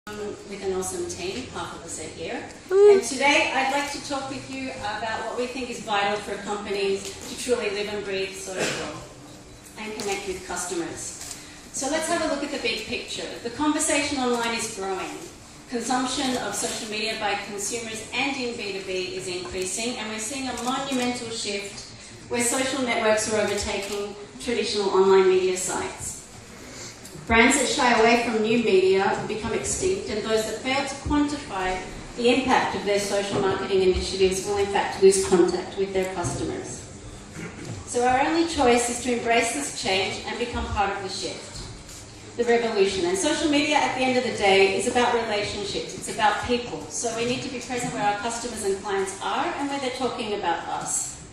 With an awesome team, half of us are here. And today I'd like to talk with you about what we think is vital for companies to truly live and breathe social and connect with customers. So let's have a look at the big picture. The conversation online is growing. Consumption of social media by consumers and in B2B is increasing, and we're seeing a monumental shift where social networks are overtaking traditional online media sites. Brands that shy away from new media become extinct, and those that fail to quantify the impact of their social marketing initiatives will in fact lose contact with their customers. So our only choice is to embrace this change and become part of the shift, the revolution. And social media at the end of the day is about relationships, it's about people. So we need to be present where our customers and clients are and where they're talking about us.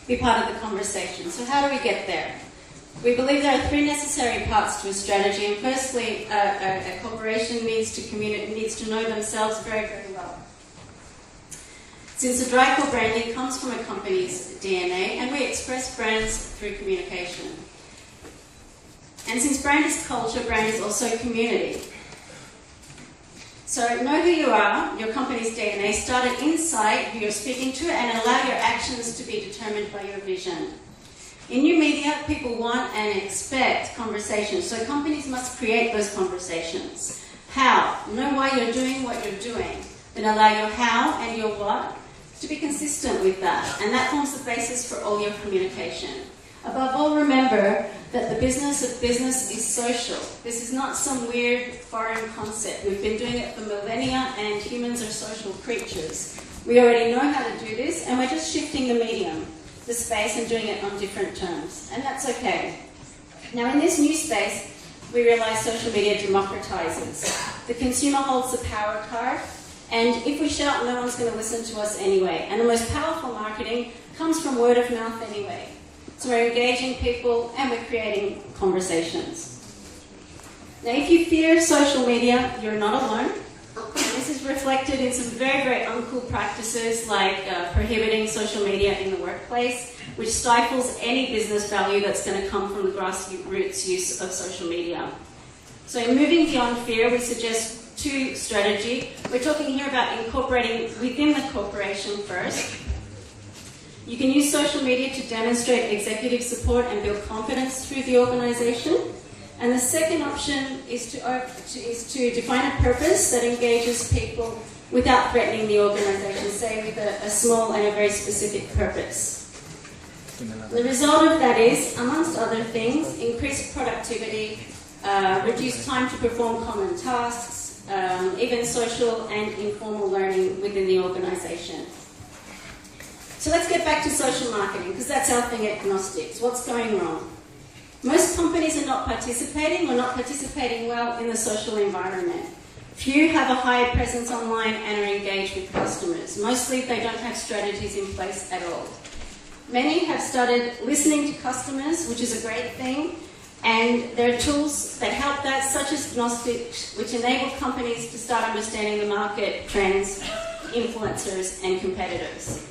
Be part of the conversation. So how do we get there? We believe there are three necessary parts to a strategy, and firstly, a corporation needs to know themselves very, very well. Since the dry core branding comes from a company's DNA, and we express brands through communication. And since brand is culture, brand is also community. So know who you are, your company's DNA, start an insight who you're speaking to, and allow your actions to be determined by your vision. In new media, people want and expect conversations, so companies must create those conversations. How? Know why you're doing what you're doing. Then allow your how and your what to be consistent with that, and that forms the basis for all your communication. Above all, remember that the business of business is social. This is not some weird foreign concept. We've been doing it for millennia, and humans are social creatures. We already know how to do this, and we're just shifting the medium, the space, and doing it on different terms, and that's okay. Now in this new space, we realize social media democratizes. The consumer holds the power card, and if we shout, no one's going to listen to us anyway. And the most powerful marketing comes from word of mouth anyway. So we're engaging people and we're creating conversations. Now if you fear social media, you're not alone. This is reflected in some very, very uncool practices like prohibiting social media in the workplace, which stifles any business value that's going to come from the grassroots use of social media. So in moving beyond fear, we suggest two strategies. We're talking here about incorporating within the corporation first. You can use social media to demonstrate executive support and build confidence through the organization. And the second option is to define a purpose that engages people without threatening the organization, say with a small and a very specific purpose. The result of that is, amongst other things, increased productivity, reduced time to perform common tasks, even social and informal learning within the organization. So let's get back to social marketing, because that's our thing at Gnostix. What's going wrong? Most companies are not participating or not participating well in the social environment. Few have a high presence online and are engaged with customers. Mostly they don't have strategies in place at all. Many have started listening to customers, which is a great thing, and there are tools that help that, such as Gnostix, which enable companies to start understanding the market trends, influencers, and competitors.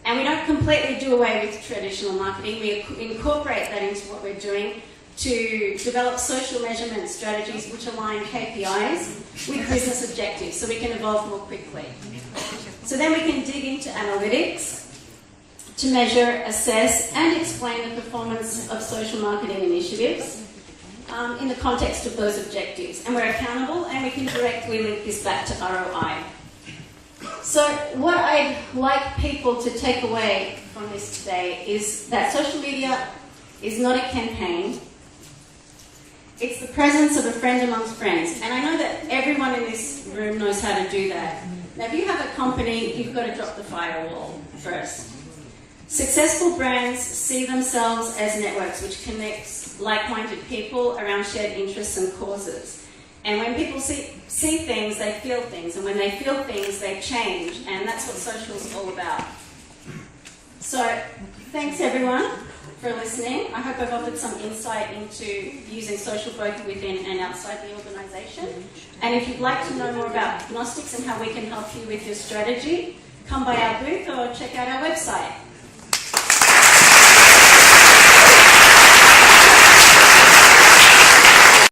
And we don't completely do away with traditional marketing. We incorporate that into what we're doing to develop social measurement strategies which align KPIs with business objectives so we can evolve more quickly. So then we can dig into analytics to measure, assess, and explain the performance of social marketing initiatives in the context of those objectives. And we're accountable, and we can directly link this back to ROI. So what I'd like people to take away from this today is that social media is not a campaign. It's the presence of a friend amongst friends. And I know that everyone in this room knows how to do that. Now, if you have a company, you've got to drop the firewall first. Successful brands see themselves as networks which connects like-minded people around shared interests and causes. And when people see things, they feel things. And when they feel things, they change. And that's what social is all about. So thanks, everyone, for listening. I hope I've offered some insight into using social both within and outside the organisation. And if you'd like to know more about Gnostix and how we can help you with your strategy, come by our booth or check out our website.